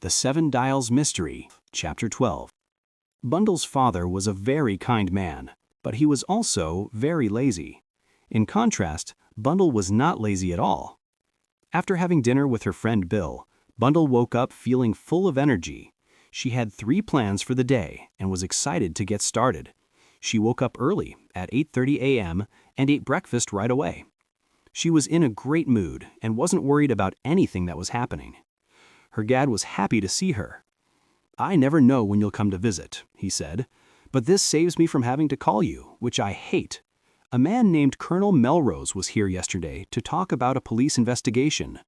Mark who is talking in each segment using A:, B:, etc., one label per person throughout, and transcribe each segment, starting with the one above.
A: The Seven Dials Mystery, Chapter 12. Bundle's father was a very kind man, but he was also very lazy. In contrast, Bundle was not lazy at all. After having dinner with her friend Bill, Bundle woke up feeling full of energy. She had 3 plans for the day and was excited to get started. She woke up early, at 8:30 a.m., and ate breakfast right away. She was in a great mood and wasn't worried about anything that was happening. Her dad was happy to see her. "I never know when you'll come to visit," he said, "but this saves me from having to call you, which I hate. A man named Colonel Melrose was here yesterday to talk about a police investigation."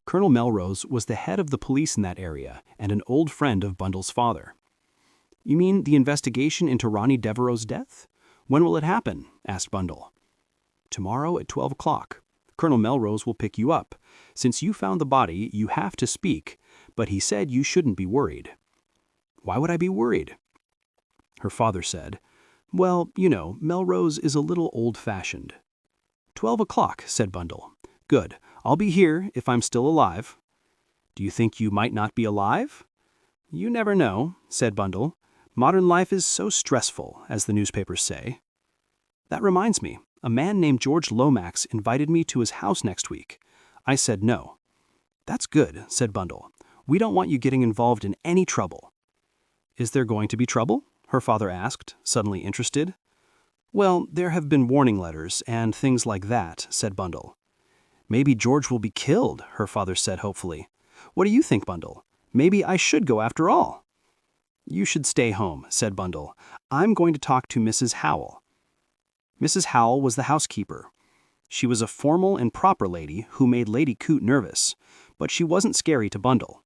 A: Colonel Melrose was the head of the police in that area and an old friend of Bundle's father. "You mean the investigation into Ronnie Devereaux's death? When will it happen?" asked Bundle. "Tomorrow at 12 o'clock. Colonel Melrose will pick you up. Since you found the body, you have to speak, but he said you shouldn't be worried." "Why would I be worried?" Her father said, "Well, you know, Melrose is a little old-fashioned." 12 o'clock, said Bundle. "Good. I'll be here if I'm still alive." "Do you think you might not be alive?" "You never know," said Bundle. "Modern life is so stressful, as the newspapers say." "That reminds me, a man named George Lomax invited me to his house next week. I said no." "That's good," said Bundle. "We don't want you getting involved in any trouble." "Is there going to be trouble?" her father asked, suddenly interested. "Well, there have been warning letters and things like that," said Bundle. "Maybe George will be killed," her father said hopefully. "What do you think, Bundle? Maybe I should go after all." "You should stay home," said Bundle. "I'm going to talk to Mrs. Howell." Mrs. Howell was the housekeeper. She was a formal and proper lady who made Lady Coote nervous, but she wasn't scary to Bundle.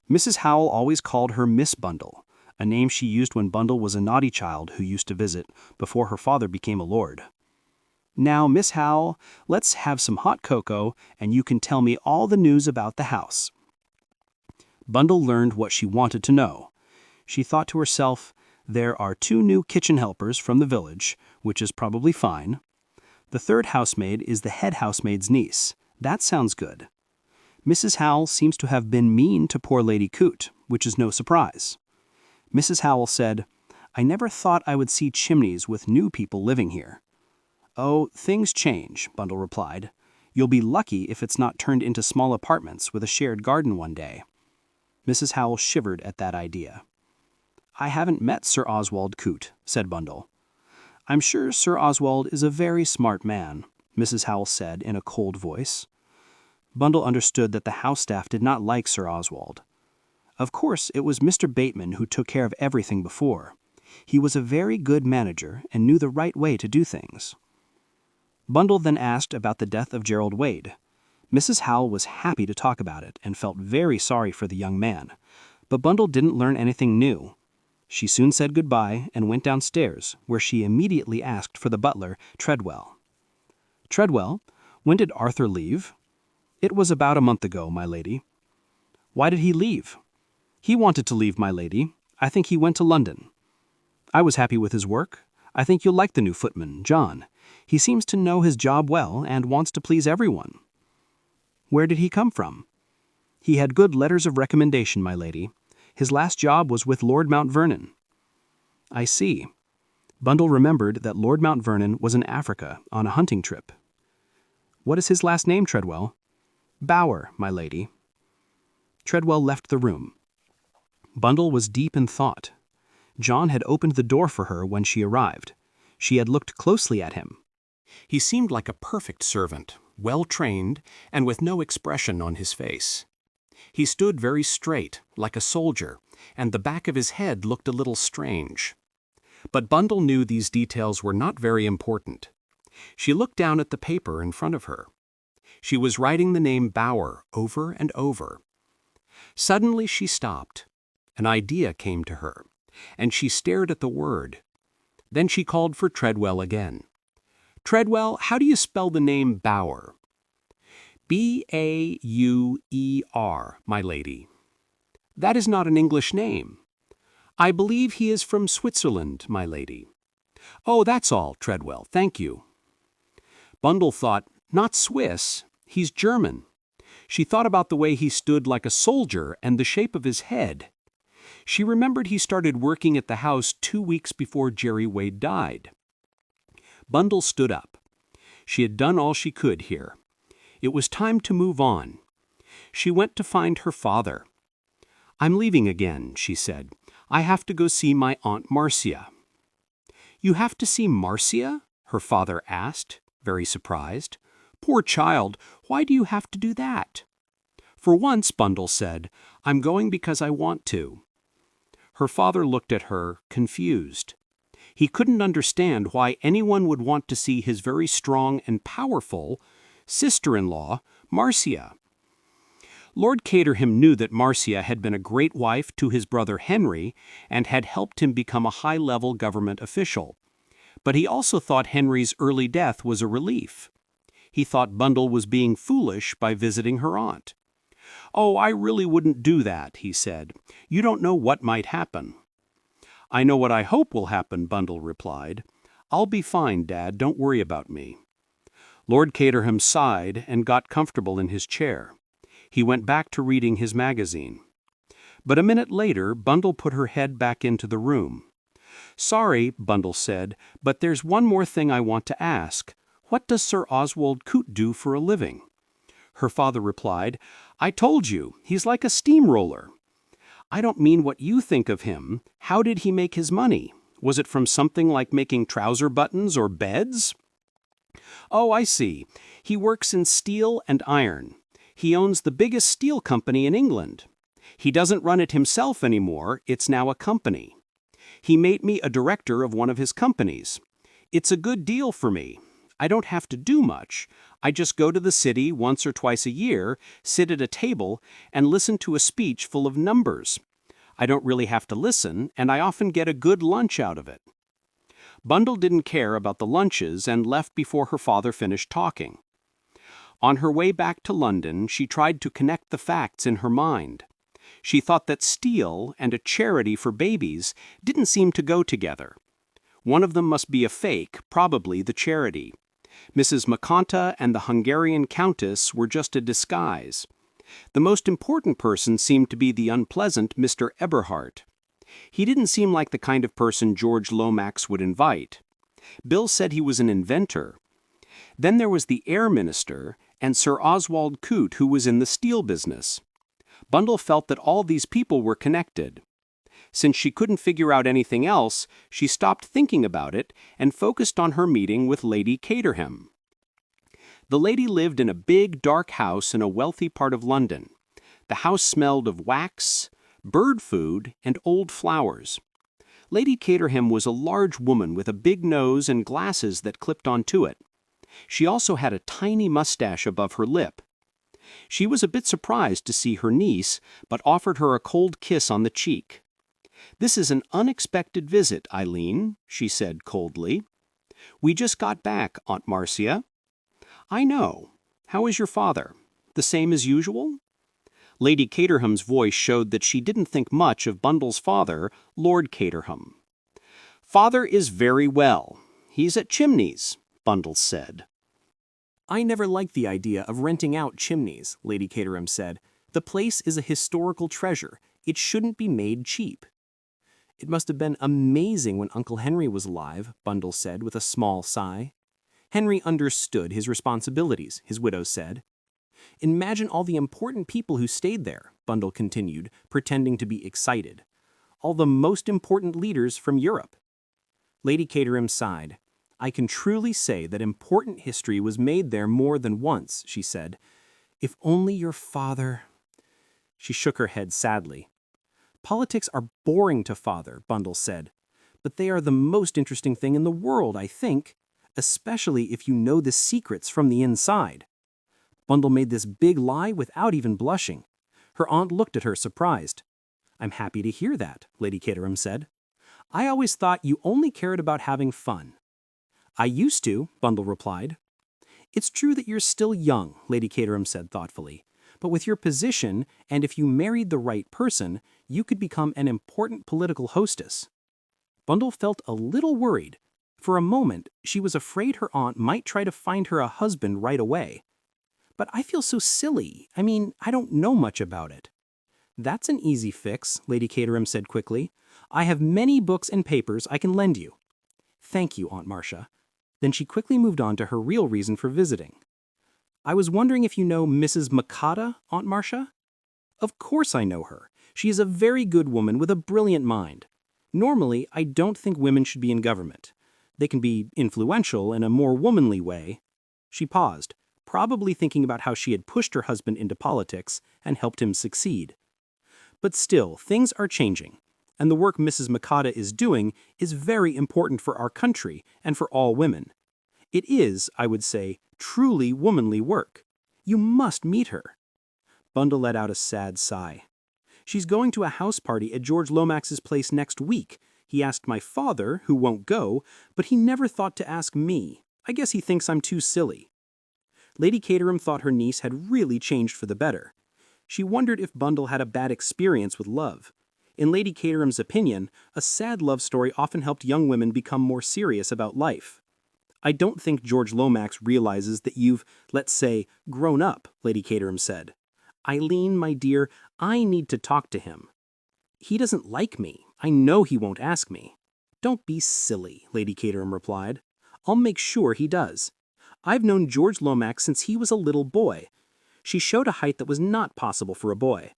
A: Mrs. Howell always called her Miss Bundle, a name she used when Bundle was a naughty child who used to visit before her father became a lord. "Now, Miss Howell, let's have some hot cocoa, and you can tell me all the news about the house." Bundle learned what she wanted to know. She thought to herself, "There are 2 new kitchen helpers from the village, which is probably fine. The 3rd housemaid is the head housemaid's niece. That sounds good. Mrs. Howell seems to have been mean to poor Lady Coote, which is no surprise." Mrs. Howell said, "I never thought I would see chimneys with new people living here." "Oh, things change," Bundle replied. "You'll be lucky if it's not turned into small apartments with a shared garden one day." Mrs. Howell shivered at that idea. "I haven't met Sir Oswald Coote," said Bundle. "I'm sure Sir Oswald is a very smart man," Mrs. Howell said in a cold voice. Bundle understood that the house staff did not like Sir Oswald. Of course, it was Mr. Bateman who took care of everything before. He was a very good manager and knew the right way to do things. Bundle then asked about the death of Gerald Wade. Mrs. Howell was happy to talk about it and felt very sorry for the young man, but Bundle didn't learn anything new. She soon said goodbye and went downstairs, where she immediately asked for the butler, Treadwell. "Treadwell, when did Arthur leave?" "It was about a month ago, my lady." "Why did he leave?" "He wanted to leave, my lady. I think he went to London." "I was happy with his work. I think you'll like the new footman, John. He seems to know his job well and wants to please everyone." "Where did he come from?" "He had good letters of recommendation, my lady. His last job was with Lord Mount Vernon." "I see." Bundle remembered that Lord Mount Vernon was in Africa on a hunting trip. "What is his last name, Treadwell?" "Bower, my lady." Treadwell left the room. Bundle was deep in thought. John had opened the door for her when she arrived. She had looked closely at him. He seemed like a perfect servant, well-trained, and with no expression on his face. He stood very straight, like a soldier, and the back of his head looked a little strange. But Bundle knew these details were not very important. She looked down at the paper in front of her. She was writing the name Bower over and over. Suddenly she stopped. An idea came to her, and she stared at the word. Then she called for Treadwell again. "Treadwell, how do you spell the name Bower?" "Bauer, my lady." "That is not an English name." "I believe he is from Switzerland, my lady." "Oh, that's all, Treadwell, thank you." Bundle thought, "Not Swiss, he's German."
B: She thought about the way he stood like a soldier and the shape of his head. She remembered he started working at the house 2 weeks before Jerry Wade died. Bundle stood up. She had done all she could here. It was time to move on. She went to find her father. "I'm leaving again," she said. "I have to go see my Aunt Marcia." "You have to see Marcia?" her father asked, very surprised. "Poor child, why do you have to do that?" "For once," Bundle said, "I'm going because I want to." Her father looked at her, confused. He couldn't understand why anyone would want to see his very strong and powerful sister-in-law, Marcia. Lord Caterham knew that Marcia had been a great wife to his brother Henry and had helped him become a high-level government official. But he also thought Henry's early death was a relief. He thought Bundle was being foolish by visiting her aunt. "Oh, I really wouldn't do that," he said. "You don't know what might happen." "I know what I hope will happen," Bundle replied. "I'll be fine, Dad, don't worry about me." Lord Caterham sighed and got comfortable in his chair. He went back to reading his magazine. But a minute later, Bundle put her head back into the room. "Sorry," Bundle said, "but there's one more thing I want to ask. What does Sir Oswald Coote do for a living?" Her father replied, "I told you, he's like a steamroller." "I don't mean what you think of him. How did he make his money? Was it from something like making trouser buttons or beds?" "Oh, I see. He works in steel and iron. He owns the biggest steel company in England. He doesn't run it himself anymore, it's now a company. He made me a director of one of his companies. It's a good deal for me. I don't have to do much. I just go to the city once or twice a year, sit at a table, and listen to a speech full of numbers. I don't really have to listen, and I often get a good lunch out of it." Bundle didn't care about the lunches and left before her father finished talking. On her way back to London, she tried to connect the facts in her mind. She thought that steel and a charity for babies didn't seem to go together. One of them must be a fake, probably the charity. Mrs. Maconta and the Hungarian Countess were just a disguise. The most important person seemed to be the unpleasant Mr. Eberhart. He didn't seem like the kind of person George Lomax would invite. Bill said he was an inventor. Then there was the Air Minister and Sir Oswald Coote, who was in the steel business. Bundle felt that all these people were connected. Since she couldn't figure out anything else, she stopped thinking about it and focused on her meeting with Lady Caterham. The lady lived in a big, dark house in a wealthy part of London. The house smelled of wax, bird food, and old flowers. Lady Caterham was a large woman with a big nose and glasses that clipped onto it. She also had a tiny mustache above her lip. She was a bit surprised to see her niece, but offered her a cold kiss on the cheek. "This is an unexpected visit, Eileen," she said coldly. "We just got back, Aunt Marcia." "I know. How is your father? The same as usual?" Lady Caterham's voice showed that she didn't think much of Bundle's father, Lord Caterham. "Father is very well. He's at Chimneys," Bundle said.
A: "I never liked the idea of renting out Chimneys," Lady Caterham said. "The place is a historical treasure. It shouldn't be made cheap." "It must have been amazing when Uncle Henry was alive," Bundle said with a small sigh. "Henry understood his responsibilities," his widow said. "Imagine all the important people who stayed there," Bundle continued, pretending to be excited. "All the most important leaders from Europe." Lady Caterham sighed. "I can truly say that important history was made there more than once," she said. "If only your father—" She shook her head sadly. "Politics are boring to Father," Bundle said. "But they are the most interesting thing in the world, I think, especially if you know the secrets from the inside." Bundle made this big lie without even blushing. Her aunt looked at her surprised. "I'm happy to hear that," Lady Caterham said. "I always thought you only cared about having fun." "I used to," Bundle replied. "It's true that you're still young," Lady Caterham said thoughtfully. "But with your position, and if you married the right person, you could become an important political hostess." Bundle felt a little worried. For a moment, she was afraid her aunt might try to find her a husband right away. But I feel so silly. I mean, I don't know much about it. That's an easy fix, Lady Caterham said quickly. I have many books and papers I can lend you. Thank you, Aunt Marcia. Then she quickly moved on to her real reason for visiting. I was wondering if you know Mrs. Makata, Aunt Marcia? Of course I know her. She is a very good woman with a brilliant mind. Normally, I don't think women should be in government. They can be influential in a more womanly way. She paused, probably thinking about how she had pushed her husband into politics and helped him succeed. But still, things are changing, and the work Mrs. Makata is doing is very important for our country and for all women. It is, I would say, truly womanly work. You must meet her. Bundle let out a sad sigh. She's going to a house party at George Lomax's place next week. He asked my father, who won't go, but he never thought to ask me. I guess he thinks I'm too silly. Lady Caterham thought her niece had really changed for the better. She wondered if Bundle had a bad experience with love. In Lady Caterham's opinion, a sad love story often helped young women become more serious about life. I don't think George Lomax realizes that you've, let's say, grown up, Lady Caterham said. Eileen, my dear, I need to talk to him. He doesn't like me. I know he won't ask me. Don't be silly, Lady Caterham replied. I'll make sure he does. I've known George Lomax since he was a little boy. She showed a height that was not possible for a boy.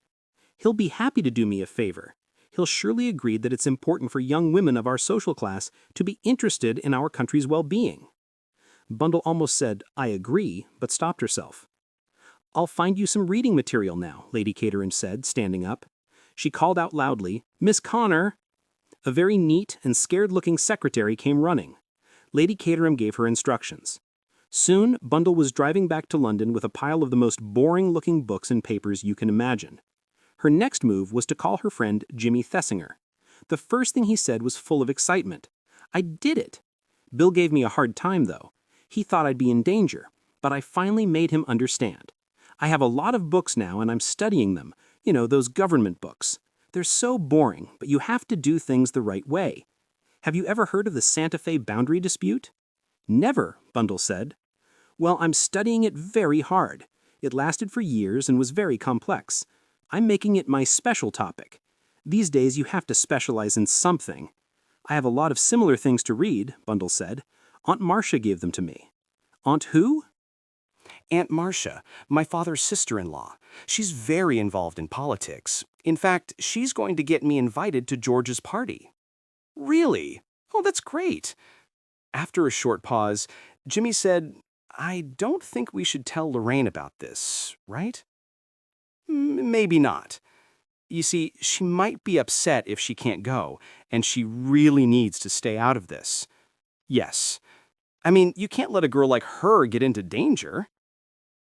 A: He'll be happy to do me a favor. He'll surely agree that it's important for young women of our social class to be interested in our country's well-being. Bundle almost said, I agree, but stopped herself. I'll find you some reading material now, Lady Caterham said, standing up. She called out loudly, Miss Connor! A very neat and scared-looking secretary came running. Lady Caterham gave her instructions. Soon, Bundle was driving back to London with a pile of the most boring-looking books and papers you can imagine. Her next move was to call her friend Jimmy Thesiger. The first thing he said was full of excitement. I did it! Bill gave me a hard time, though. He thought I'd be in danger, but I finally made him understand. I have a lot of books now and I'm studying them. You know, those government books. They're so boring, but you have to do things the right way. Have you ever heard of the Santa Fe boundary dispute? Never, Bundle said. Well, I'm studying it very hard. It lasted for years and was very complex. I'm making it my special topic. These days you have to specialize in something. I have a lot of similar things to read, Bundle said. Aunt Marcia gave them to me. Aunt who?
C: Aunt Marcia, my father's sister-in-law. She's very involved in politics. In fact, she's going to get me invited to George's party. Really? Oh, that's great. After a short pause, Jimmy said, I don't think we should tell Lorraine about this, right? Maybe not. You see, she might be upset if she can't go, and she really needs to stay out of this. Yes. I mean, you can't let a girl like her get into danger.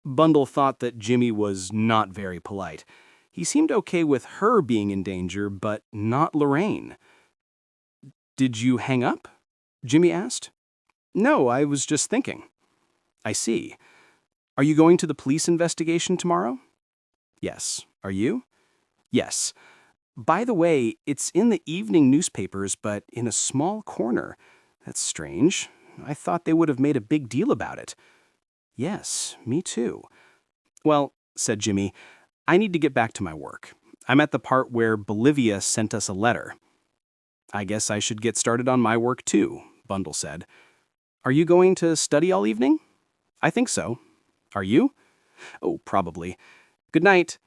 C: Bundle thought that Jimmy was not very polite. He seemed okay with her being in danger, but not Lorraine. Did you hang up? Jimmy asked. No, I was just thinking. I see. Are you going to the police investigation tomorrow? Yes. Are you? Yes. By the way, it's in the evening newspapers, but in a small corner. That's strange. I thought they would have made a big deal about it. Yes, me too. Well, said Jimmy, I need to get back to my work. I'm at the part where Bolivia sent us a letter. I guess I should get started on my work too, Bundle said. Are you going to study all evening? I think so. Are you? Oh, probably. Good night.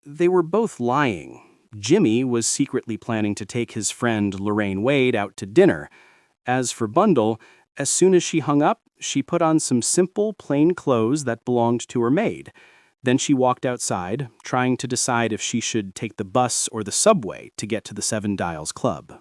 C: They were both lying. Jimmy was secretly planning to take his friend Lorraine Wade out to dinner. As for Bundle, as soon as she hung up, she put on some simple, plain clothes that belonged to her maid. Then she walked outside, trying to decide if she should take the bus or the subway to get to the Seven Dials Club.